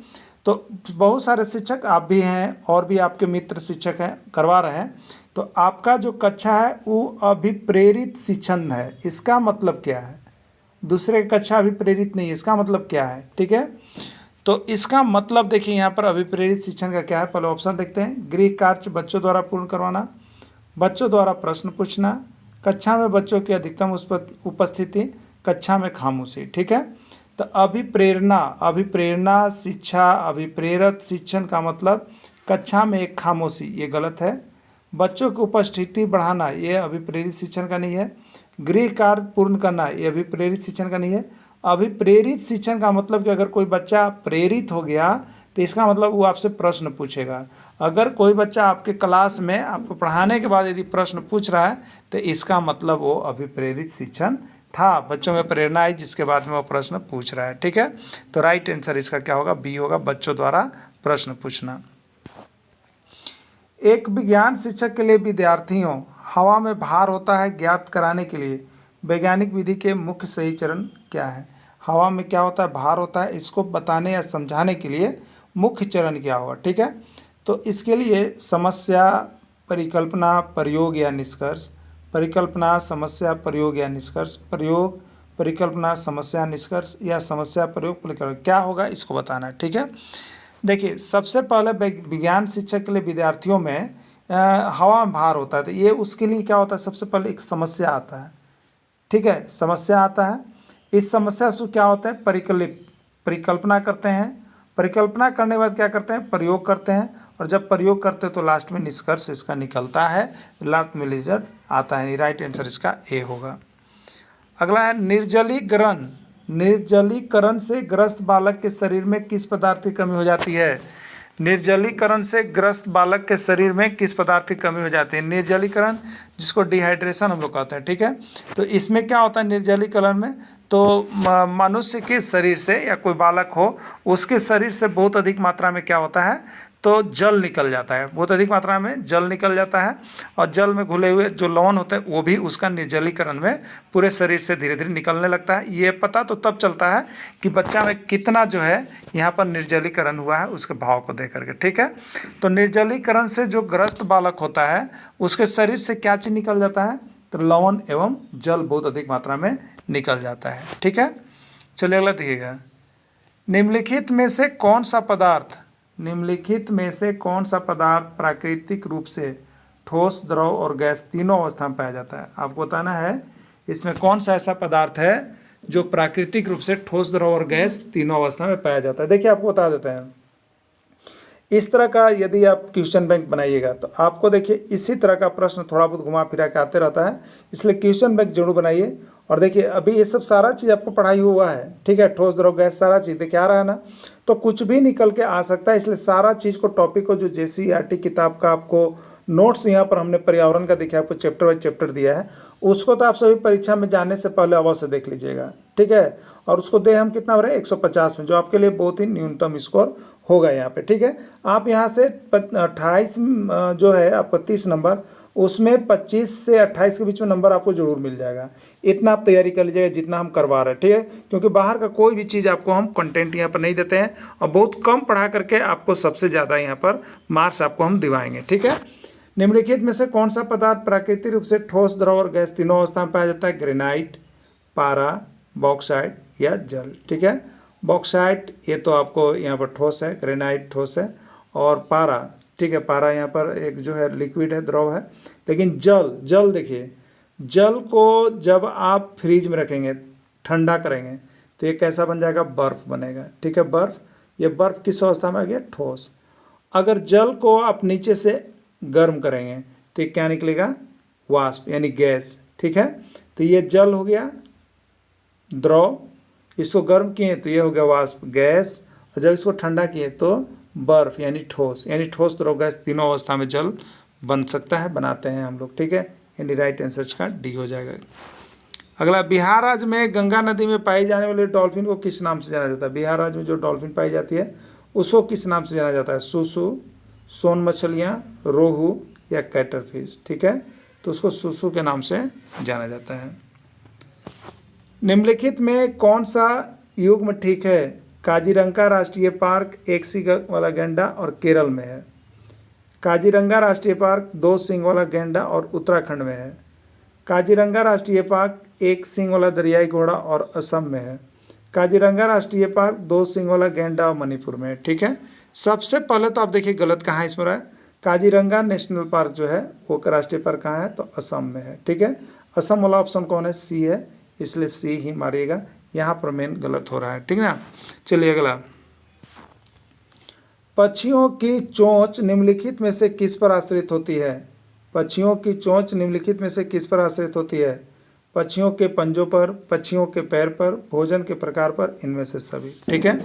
तो बहुत सारे शिक्षक, आप भी हैं और भी आपके मित्र शिक्षक हैं, करवा रहे हैं, तो आपका जो कक्षा है वो अभिप्रेरित शिक्षण है। इसका मतलब क्या है? दूसरे कक्षा अभिप्रेरित नहीं है, इसका मतलब क्या है? ठीक है, तो इसका मतलब देखिए यहाँ पर अभिप्रेरित शिक्षण का क्या है। पहले ऑप्शन देखते हैं, गृह कार्य बच्चों द्वारा पूर्ण करवाना, बच्चों द्वारा प्रश्न पूछना, कक्षा में बच्चों की अधिकतम उपस्थिति, कक्षा में खामोशी। ठीक है, तो अभिप्रेरणा शिक्षा, अभिप्रेरित शिक्षण का मतलब कक्षा में एक खामोशी, ये गलत है। बच्चों की उपस्थिति बढ़ाना, ये अभिप्रेरित शिक्षण का नहीं है। गृह कार्य पूर्ण करना, ये अभिप्रेरित शिक्षण का नहीं है। अभिप्रेरित शिक्षण का मतलब कि अगर कोई बच्चा प्रेरित हो गया तो इसका मतलब वो आपसे प्रश्न पूछेगा। अगर कोई बच्चा आपके क्लास में आपको पढ़ाने के बाद यदि प्रश्न पूछ रहा है तो इसका मतलब वो अभिप्रेरित शिक्षण था, बच्चों में प्रेरणा आई जिसके बाद में वो प्रश्न पूछ रहा है। ठीक है, तो राइट आंसर इसका क्या होगा? बी होगा, बच्चों द्वारा प्रश्न पूछना। एक विज्ञान शिक्षक के लिए विद्यार्थियों हवा में भार होता है ज्ञात कराने के लिए वैज्ञानिक विधि के मुख्य सही चरण क्या है? हवा में क्या होता है? भार होता है। इसको बताने या समझाने के लिए मुख्य चरण क्या होगा? ठीक है, तो इसके लिए समस्या, परिकल्पना, प्रयोग या निष्कर्ष, परिकल्पना, समस्या, प्रयोग या निष्कर्ष, प्रयोग, परिकल्पना, समस्या, निष्कर्ष या समस्या, प्रयोग, परिकल्पना, क्या होगा इसको बताना है। ठीक है, देखिए सबसे पहले विज्ञान शिक्षक के लिए विद्यार्थियों में हवा में भार होता है, तो ये उसके लिए क्या होता है? सबसे पहले एक समस्या आता है। ठीक है, समस्या आता है। इस समस्या से क्या होता है? परिकल्पना करते हैं। परिकल्पना करने के बाद क्या करते हैं? प्रयोग करते हैं। और जब प्रयोग करते हैं तो लास्ट में निष्कर्ष इसका निकलता है, लास्ट में रिजल्ट आता है। राइट आंसर इसका ए होगा। अगला है निर्जलीकरण। निर्जलीकरण से ग्रस्त बालक के शरीर में किस पदार्थ की कमी हो जाती है? निर्जलीकरण से ग्रस्त बालक के शरीर में किस पदार्थ की कमी हो जाती है? निर्जलीकरण, जिसको डिहाइड्रेशन हम लोग कहते हैं। ठीक है, तो इसमें क्या होता है निर्जलीकरण में? तो मनुष्य के शरीर से या कोई बालक हो, उसके शरीर से बहुत अधिक मात्रा में क्या होता है? तो जल निकल जाता है, बहुत अधिक मात्रा में जल निकल जाता है। और जल में घुले हुए जो लवण होते हैं वो भी उसका निर्जलीकरण में पूरे शरीर से धीरे धीरे निकलने लगता है। ये पता तो तब चलता है कि बच्चा में कितना जो है यहाँ पर निर्जलीकरण हुआ है, उसके भाव को देख करके। ठीक है, तो निर्जलीकरण से जो ग्रस्त बालक होता है उसके शरीर से क्या चीज़ निकल जाता है? तो लवण एवं जल बहुत अधिक मात्रा में निकल जाता है। ठीक है, चलिए अगला देखिएगा। निम्नलिखित में से कौन सा पदार्थ, निम्नलिखित में से कौन सा पदार्थ प्राकृतिक रूप से ठोस, द्रव और गैस तीनों अवस्था में पाया जाता है? आपको बताना है इसमें कौन सा ऐसा पदार्थ है जो प्राकृतिक रूप से ठोस, द्रव और गैस तीनों अवस्था में पाया जाता है। देखिए आपको बता देते हैं, इस तरह का यदि आप क्वेश्चन बैंक बनाइएगा तो आपको देखिए इसी तरह का प्रश्न थोड़ा बहुत घुमा फिरा के आते रहता है, इसलिए क्वेश्चन बैंक जरूर बनाइए। और देखिए अभी ये सब सारा चीज़ आपको पढ़ाई हुआ है। ठीक है, ठोस, द्रव, गैस सारा चीज़ देखिए आ रहा है ना, तो कुछ भी निकल के आ सकता है। इसलिए सारा चीज़ को, टॉपिक को, जो JCERT किताब का आपको नोट्स यहाँ पर हमने पर्यावरण का देखिए आपको चैप्टर बाई चैप्टर दिया है, उसको तो आप सभी परीक्षा में जाने से पहले अवश्य देख लीजिएगा। ठीक है, और उसको दे हम कितना बड़े 150 में, जो आपके लिए बहुत ही न्यूनतम स्कोर होगा यहाँ पे। ठीक है, आप यहाँ से 28 जो है आपका 30 नंबर, उसमें 25 से 28 के बीच में नंबर आपको जरूर मिल जाएगा। इतना आप तैयारी कर लीजिएगा जितना हम करवा रहे हैं। ठीक है, क्योंकि बाहर का कोई भी चीज़ आपको हम कंटेंट यहाँ पर नहीं देते हैं, और बहुत कम पढ़ा करके आपको सबसे ज़्यादा यहाँ पर मार्क्स आपको हम दिवाएंगे। ठीक है, निम्नलिखित में से कौन सा पदार्थ प्राकृतिक रूप से ठोस, द्रव और गैस तीनों अवस्था में पाया जाता है? ग्रेनाइट, पारा, बॉक्साइट या जल। ठीक है, बॉक्साइट ये तो आपको यहाँ पर ठोस है, ग्रेनाइट ठोस है, और पारा, ठीक है, पारा यहाँ पर एक जो है लिक्विड है, द्रव है। लेकिन जल, जल देखिए, जल को जब आप फ्रीज में रखेंगे, ठंडा करेंगे, तो ये कैसा बन जाएगा? बर्फ़ बनेगा। ठीक है, बर्फ़, ये बर्फ़ किस अवस्था में आ गया? ठोस। अगर जल को आप नीचे से गर्म करेंगे तो ये क्या निकलेगा? वाष्प यानी गैस। ठीक है, तो ये जल हो गया द्रव, इसको गर्म किए तो ये हो गया वाष्प गैस, और जब इसको ठंडा किए तो बर्फ यानी ठोस। यानी ठोस, द्रव, गैस तीनों अवस्था में जल बन सकता है, बनाते हैं हम लोग। ठीक है, यानी राइट आंसर इसका डी हो जाएगा। अगला, बिहार राज्य में गंगा नदी में पाई जाने वाली डॉल्फिन को किस नाम से जाना जाता है? बिहार राज्य में जो डॉल्फिन पाई जाती है उसको किस नाम से जाना जाता है? सुसु, सोन मछलियाँ, रोहू या कैटरफिश। ठीक है, तो उसको सुसु के नाम से जाना जाता है। निम्नलिखित में कौन सा युग्म ठीक है? काजीरंगा राष्ट्रीय पार्क एक सींग वाला गैंडा और केरल में है। काजीरंगा राष्ट्रीय पार्क 2 सींग वाला गैंडा और उत्तराखंड में है। काजीरंगा राष्ट्रीय पार्क 1 सींग वाला दरियाई घोड़ा और असम में है। काजीरंगा राष्ट्रीय पार्क 2 सींग वाला गैंडा और मणिपुर में है। ठीक है, सबसे पहले तो आप देखिए गलत कहाँ है इसमें रहा है। काजीरंगा नेशनल पार्क जो है वो राष्ट्रीय पार्क कहाँ है? तो असम में है। ठीक है, असम वाला ऑप्शन कौन है? सी है, इसलिए सी ही मारिएगा, यहाँ पर मेन गलत हो रहा है। ठीक है ना, चलिए अगला, पक्षियों की चोंच निम्नलिखित में से किस पर आश्रित होती है? पक्षियों की चोंच निम्नलिखित में से किस पर आश्रित होती है? पक्षियों के पंजों पर, पक्षियों के पैर पर, भोजन के प्रकार पर, इनमें से सभी। ठीक है,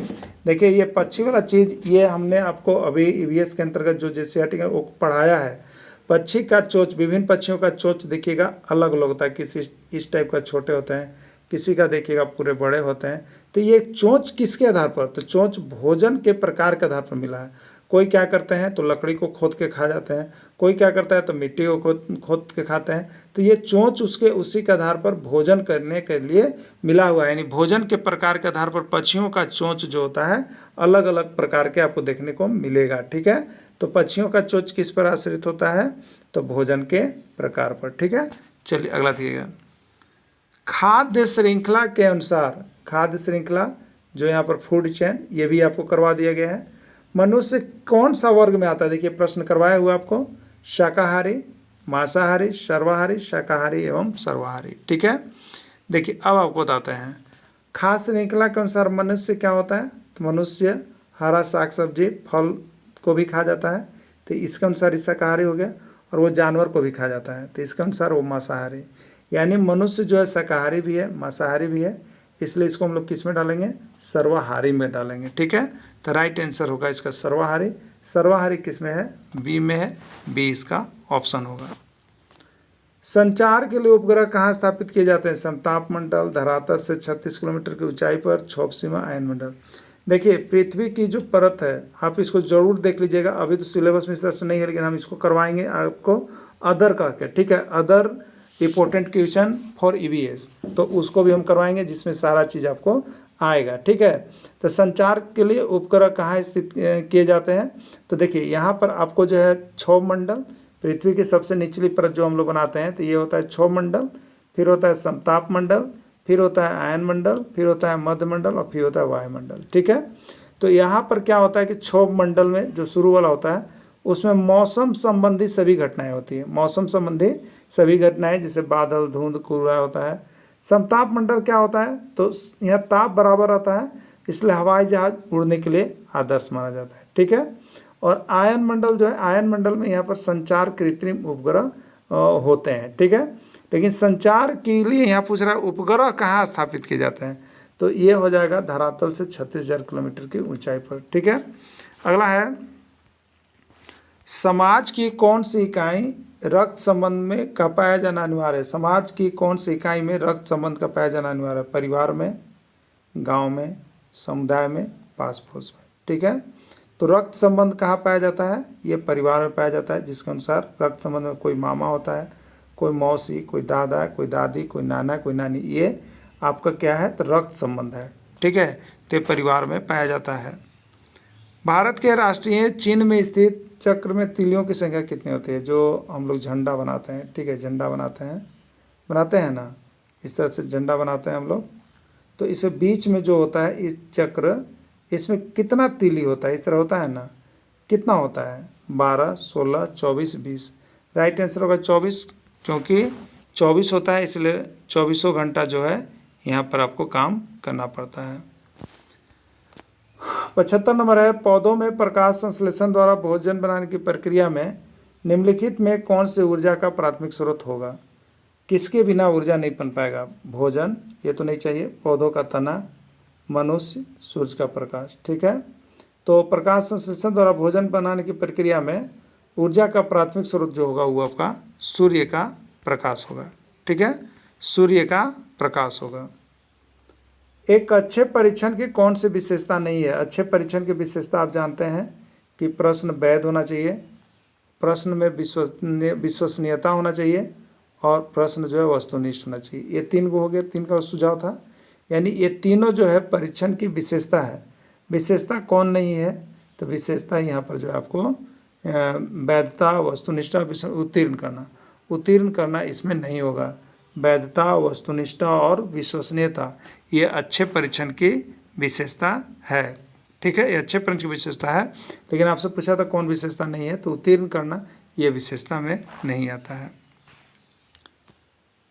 देखिए ये पक्षी वाला चीज़ ये हमने आपको अभी EVS के अंतर्गत जो JCERT का वो पढ़ाया है। पक्षी का चोंच, विभिन्न पक्षियों का चोंच देखिएगा अलग अलग होता है, किसी इस टाइप का छोटे होते हैं, किसी का देखिएगा पूरे बड़े होते हैं। तो ये चोंच किसके आधार पर? तो चोंच भोजन के प्रकार के आधार पर मिला है। कोई क्या करते हैं तो लकड़ी को खोद के खा जाते हैं, कोई क्या करता है तो मिट्टी को खोद खोद के खाते हैं। तो ये चोंच उसके उसी के आधार पर भोजन करने के लिए मिला हुआ है, यानी भोजन के प्रकार के आधार पर पक्षियों का चोंच जो होता है अलग अलग प्रकार के आपको देखने को मिलेगा। ठीक है, तो पक्षियों का चोंच किस पर आश्रित होता है, तो भोजन के प्रकार पर। ठीक है, चलिए अगला देखिएगा। खाद्य श्रृंखला के अनुसार, खाद्य श्रृंखला जो यहाँ पर फूड चेन, ये भी आपको करवा दिया गया है। मनुष्य कौन सा वर्ग में आता है, देखिए प्रश्न करवाया हुआ आपको, शाकाहारी, मांसाहारी, सर्वाहारी, शाकाहारी एवं सर्वाहारी। ठीक है, देखिए अब आपको बताते हैं खाद्य श्रृंखला के अनुसार मनुष्य क्या होता है, तो मनुष्य हरा साग सब्जी फल को भी खा जाता है, तो इसके अनुसार शाकाहारी हो गया, और वो जानवर को भी खा जाता है, तो इसके अनुसार वो मांसाहारी। यानी मनुष्य जो है शाकाहारी भी है मांसाहारी भी है, इसलिए इसको हम लोग किस में डालेंगे, सर्वाहारी में डालेंगे। ठीक है, तो राइट आंसर होगा इसका सर्वाहारी। सर्वाहारी किस में है, बी में है, बी इसका ऑप्शन होगा। संचार के लिए उपग्रह कहाँ स्थापित किए जाते हैं, समताप मंडल, धरातल से 36 किलोमीटर की ऊंचाई पर, क्षोभ सीमा, आयन मंडल। देखिए पृथ्वी की जो परत है आप इसको जरूर देख लीजिएगा, अभी तो सिलेबस में इस तरह से नहीं है, लेकिन हम इसको करवाएंगे आपको अदर कह के। ठीक है, other important question for EVS, तो उसको भी हम करवाएंगे जिसमें सारा चीज़ आपको आएगा। ठीक है, तो संचार के लिए उपग्रह कहाँ स्थित किए जाते हैं, तो देखिए यहाँ पर आपको जो है क्षोभ मंडल, पृथ्वी की सबसे निचली परत जो हम लोग बनाते हैं तो ये होता है क्षोभ मंडल, फिर होता है समताप मंडल, फिर होता है आयन मंडल, फिर होता है मध्य मंडल और फिर होता है वायुमंडल। ठीक है, तो यहाँ पर क्या होता है कि क्षोभ मंडल में जो शुरू वाला होता है उसमें मौसम संबंधी सभी घटनाएं होती है, मौसम संबंधी सभी घटनाएं, जैसे बादल, धुंध, कोहरा होता है। समताप मंडल क्या होता है, तो यहाँ ताप बराबर रहता है, इसलिए हवाई जहाज उड़ने के लिए आदर्श माना जाता है। ठीक है, और आयन मंडल जो है, आयन मंडल में यहाँ पर संचार कृत्रिम उपग्रह होते हैं। ठीक है, लेकिन संचार के लिए यहाँ पूछ रहा है उपग्रह कहाँ स्थापित किए जाते हैं, तो ये हो जाएगा धरातल से 36,000 किलोमीटर की ऊंचाई पर। ठीक है, अगला है समाज की कौन सी इकाई रक्त संबंध में का पाया जाना अनिवार्य है, समाज की कौन सी इकाई में रक्त संबंध का पाया जाना अनिवार्य है, परिवार में, गांव में, समुदाय में, पास पड़ोस में। ठीक है, तो रक्त संबंध कहाँ पाया जाता है, ये परिवार में पाया जाता है, जिसके अनुसार रक्त संबंध में कोई मामा होता है, कोई मौसी, कोई दादा, कोई दादी, कोई नाना, कोई नानी, ये आपका क्या है, तो रक्त संबंध है। ठीक है, तो परिवार में पाया जाता है। भारत के राष्ट्रीय चिन्ह में स्थित चक्र में तीलियों की संख्या कितनी होती है, जो हम लोग झंडा बनाते हैं। ठीक है, झंडा बनाते हैं ना, इस तरह से झंडा बनाते हैं हम लोग, तो इसे बीच में जो होता है इस चक्र, इसमें कितना तीली होता है, इस तरह होता है ना, कितना होता है, 12, 16, 24, 20। राइट आंसर होगा 24, क्योंकि 24 होता है, इसलिए 24 घंटा जो है यहाँ पर आपको काम करना पड़ता है। 75 नंबर है, पौधों में प्रकाश संश्लेषण द्वारा भोजन बनाने की प्रक्रिया में निम्नलिखित में कौन से ऊर्जा का प्राथमिक स्रोत होगा, किसके बिना ऊर्जा नहीं बन पाएगा, भोजन, ये तो नहीं चाहिए, पौधों का तना, मनुष्य, सूर्य का प्रकाश। ठीक है, तो प्रकाश संश्लेषण द्वारा भोजन बनाने की प्रक्रिया में ऊर्जा का प्राथमिक स्रोत जो होगा वो आपका सूर्य का प्रकाश होगा। ठीक है, सूर्य का प्रकाश होगा। एक अच्छे परीक्षण की कौन सी विशेषता नहीं है, अच्छे परीक्षण की विशेषता आप जानते हैं कि प्रश्न वैध होना चाहिए, प्रश्न में विश्वसनीयता होना चाहिए, और प्रश्न जो है वस्तुनिष्ठ होना चाहिए। ये 3 को हो गया, 3 का सुझाव था, यानी ये तीनों जो है परीक्षण की विशेषता है। विशेषता कौन नहीं है, तो विशेषता यहाँ पर जो है आपको वैधता, वस्तुनिष्ठा, उत्तीर्ण करना इसमें नहीं होगा। वैधता, वस्तुनिष्ठा और विश्वसनीयता ये अच्छे परीक्षण की विशेषता है। ठीक है, ये अच्छे परीक्षण की विशेषता है, लेकिन आपसे पूछा था कौन विशेषता नहीं है, तो उत्तीर्ण करना ये विशेषता में नहीं आता है।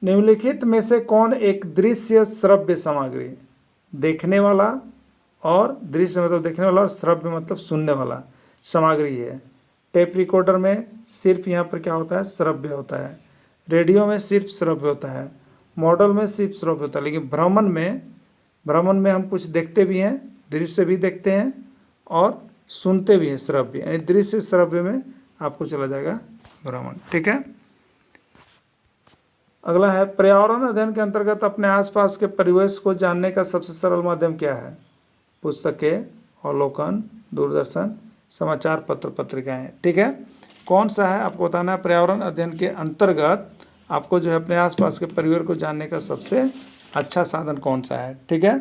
निम्नलिखित में से कौन एक दृश्य श्रव्य सामग्री, देखने वाला, और दृश्य मतलब देखने वाला, और श्रव्य मतलब सुनने वाला सामग्री है। टेप रिकॉर्डर में सिर्फ यहाँ पर क्या होता है, श्रव्य होता है, रेडियो में सिर्फ श्रव्य होता है, मॉडल में सिर्फ श्रव्य होता है, लेकिन भ्रमण में हम कुछ देखते भी हैं, दृश्य भी देखते हैं और सुनते भी हैं, श्रव्य, यानी दृश्य श्रव्य में आपको चला जाएगा भ्रमण। ठीक है, अगला है पर्यावरण अध्ययन के अंतर्गत अपने आसपास के परिवेश को जानने का सबसे सरल माध्यम क्या है, पुस्तकें, अवलोकन, दूरदर्शन, समाचार पत्र पत्रिकाएं। ठीक है, कौन सा है आपको बताना है। पर्यावरण अध्ययन के अंतर्गत आपको जो है अपने आसपास के परिवेश को जानने का सबसे अच्छा साधन कौन सा है। ठीक है,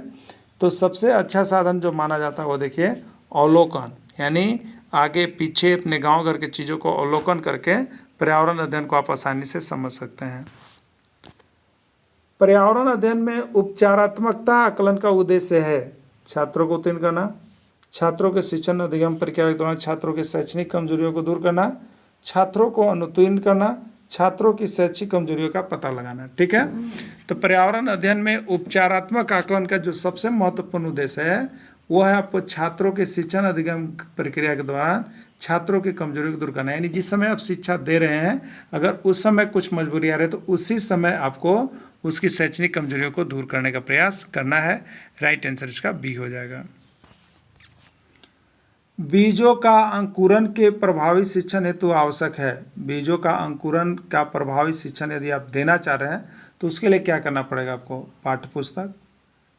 तो सबसे अच्छा साधन जो माना जाता है वो देखिए अवलोकन, यानी आगे पीछे अपने गांव घर के चीज़ों को अवलोकन करके पर्यावरण अध्ययन को आप आसानी से समझ सकते हैं। पर्यावरण अध्ययन में उपचारात्मकता आकलन का उद्देश्य है छात्रों को उत्तीर्ण करना, छात्रों के शिक्षण अधिगम प्रक्रिया के दौरान छात्रों की शैक्षणिक कमजोरियों को दूर करना, छात्रों को अनुत्तीर्ण करना, छात्रों की शैक्षिक कमजोरियों का पता लगाना। ठीक है, तो पर्यावरण अध्ययन में उपचारात्मक आकलन का जो सबसे महत्वपूर्ण उद्देश्य है वो है आपको छात्रों के शिक्षण अधिगम प्रक्रिया के दौरान छात्रों की कमजोरियों को दूर करना। यानी जिस समय आप शिक्षा दे रहे हैं अगर उस समय कुछ मजबूरी आ रही है तो उसी समय आपको उसकी शैक्षणिक कमजोरियों को दूर करने का प्रयास करना है। राइट आंसर इसका बी हो जाएगा। बीजों का अंकुरन के प्रभावी शिक्षण हेतु आवश्यक है। बीजों का अंकुरन का प्रभावी शिक्षण यदि आप देना चाह रहे हैं तो उसके लिए क्या करना पड़ेगा आपको। पाठ्यपुस्तक,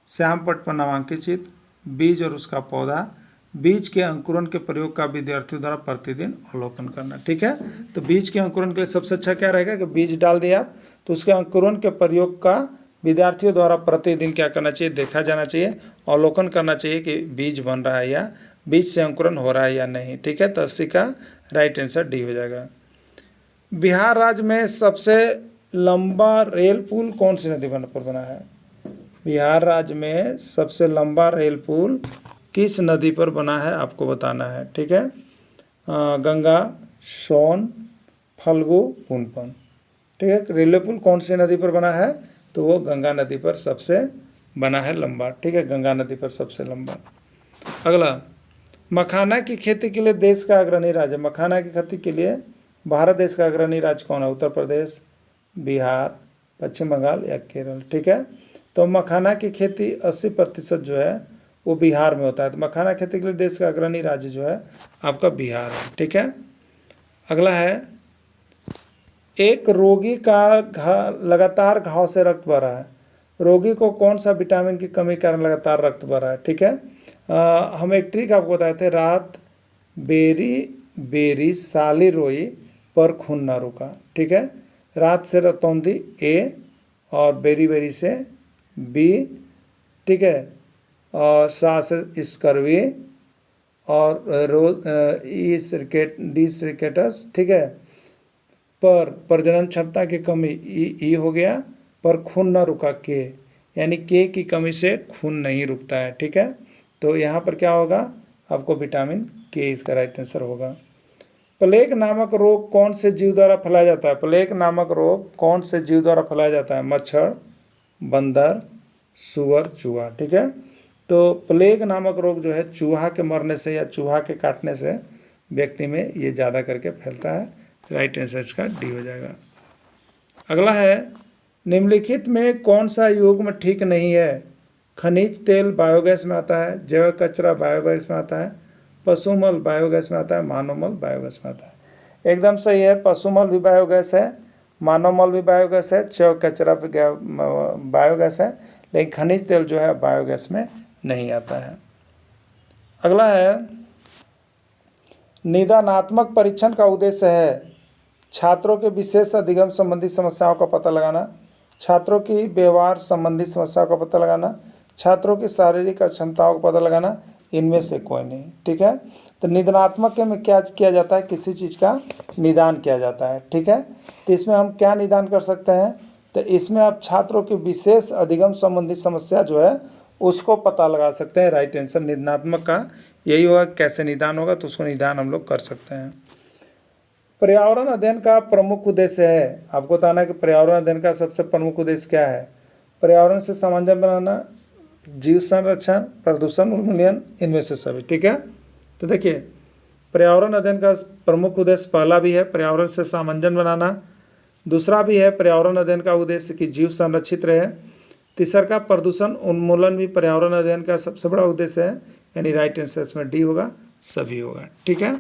श्याम पट्ट पर नामांकित चित्र, बीज और उसका पौधा, बीज के अंकुरन के प्रयोग का विद्यार्थियों द्वारा प्रतिदिन अवलोकन करना। ठीक है, तो बीज के अंकुरन के लिए सबसे अच्छा क्या रहेगा कि बीज डाल दिया आप तो उसके अंकुरन के प्रयोग का विद्यार्थियों द्वारा प्रतिदिन क्या करना चाहिए, देखा जाना चाहिए, अवलोकन करना चाहिए कि बीज बन रहा है या बीज से अंकुरन हो रहा है या नहीं। ठीक है, तो 80 का राइट आंसर डी हो जाएगा। बिहार राज्य में सबसे लंबा रेल पुल कौन सी नदी पर बना है। बिहार राज्य में सबसे लंबा रेल पुल किस नदी पर बना है आपको बताना है। ठीक है, गंगा, सोन, फल्गु, पुनपुन। ठीक है, रेलवे पुल कौन सी नदी पर बना है तो वो गंगा नदी पर सबसे बना है लंबा। ठीक है, गंगा नदी पर सबसे लंबा। अगला, मखाना की खेती के लिए देश का अग्रणी राज्य। मखाना की खेती के लिए भारत देश का अग्रणी राज्य कौन है। उत्तर प्रदेश, बिहार, पश्चिम बंगाल या केरल। ठीक है, तो मखाना की खेती 80% जो है वो बिहार में होता है। तो मखाना खेती के लिए देश का अग्रणी राज्य जो है आपका बिहार है। ठीक है, अगला है, एक रोगी का लगातार घाव से रक्त बह रहा है। रोगी को कौन सा विटामिन की कमी के कारण लगातार रक्त बह रहा है। ठीक है, हम एक ट्रिक आपको बताए थे, रात बेरी बेरी साली रोई पर खून ना रुका। ठीक है, रात से रतौंधी ए और बेरी बेरी से बी। ठीक है, और सा से स्कर्वी और रोज डी सिरकेटस। ठीक है, पर प्रजनन क्षमता की कमी ई हो गया, पर खून न रुका के, यानी के की कमी से खून नहीं रुकता है। ठीक है, तो यहाँ पर क्या होगा आपको विटामिन के इसका राइट आंसर होगा। प्लेग नामक रोग कौन से जीव द्वारा फैलाया जाता है। प्लेग नामक रोग कौन से जीव द्वारा फैलाया जाता है। मच्छर, बंदर, सुअर, चूहा। ठीक है, तो प्लेग नामक रोग जो है चूहा के मरने से या चूहा के काटने से व्यक्ति में ये ज़्यादा करके फैलता है। राइट आंसर इसका डी हो जाएगा। अगला है, निम्नलिखित में कौन सा युग्म ठीक नहीं है। खनिज तेल बायोगैस में आता है, जैव कचरा बायोगैस में आता है, पशुमल बायोगैस में आता है, मानवमल बायोगैस में आता है। एकदम सही है, पशुमल भी बायोगैस है, मानवमल भी बायोगैस है, जैव कचरा भी बायोगैस है, लेकिन खनिज तेल जो है बायोगैस में नहीं आता है। अगला है, निदानात्मक परीक्षण का उद्देश्य है छात्रों के विशेष अधिगम संबंधी समस्याओं का पता लगाना, छात्रों की व्यवहार संबंधी समस्याओं का पता लगाना, छात्रों की शारीरिक क्षमताओं का पता लगाना, इनमें से कोई नहीं। ठीक है, तो निदानात्मक में क्या किया जाता है, किसी चीज़ का निदान किया जाता है। ठीक है, तो इसमें हम क्या निदान कर सकते हैं, तो इसमें आप छात्रों की विशेष अधिगम संबंधी समस्या जो है उसको पता लगा सकते हैं। राइट आंसर निदानात्मक का यही होगा, कैसे निदान होगा तो उसको निदान हम लोग कर सकते हैं। पर्यावरण अध्ययन का प्रमुख उद्देश्य है, आपको बताना है कि पर्यावरण अध्ययन का सबसे प्रमुख उद्देश्य क्या है। पर्यावरण से सामंजस्य बनाना, जीव संरक्षण, प्रदूषण उन्मूलन, इनमें से सभी। ठीक है, तो देखिए पर्यावरण अध्ययन का प्रमुख उद्देश्य पहला भी है पर्यावरण से सामंजस्य बनाना, दूसरा भी है पर्यावरण अध्ययन का उद्देश्य कि जीव संरक्षित रहे, तीसरा का प्रदूषण उन्मूलन भी पर्यावरण अध्ययन का सबसे बड़ा उद्देश्य है, यानी राइट आंसर इसमें डी होगा, सभी होगा। ठीक है।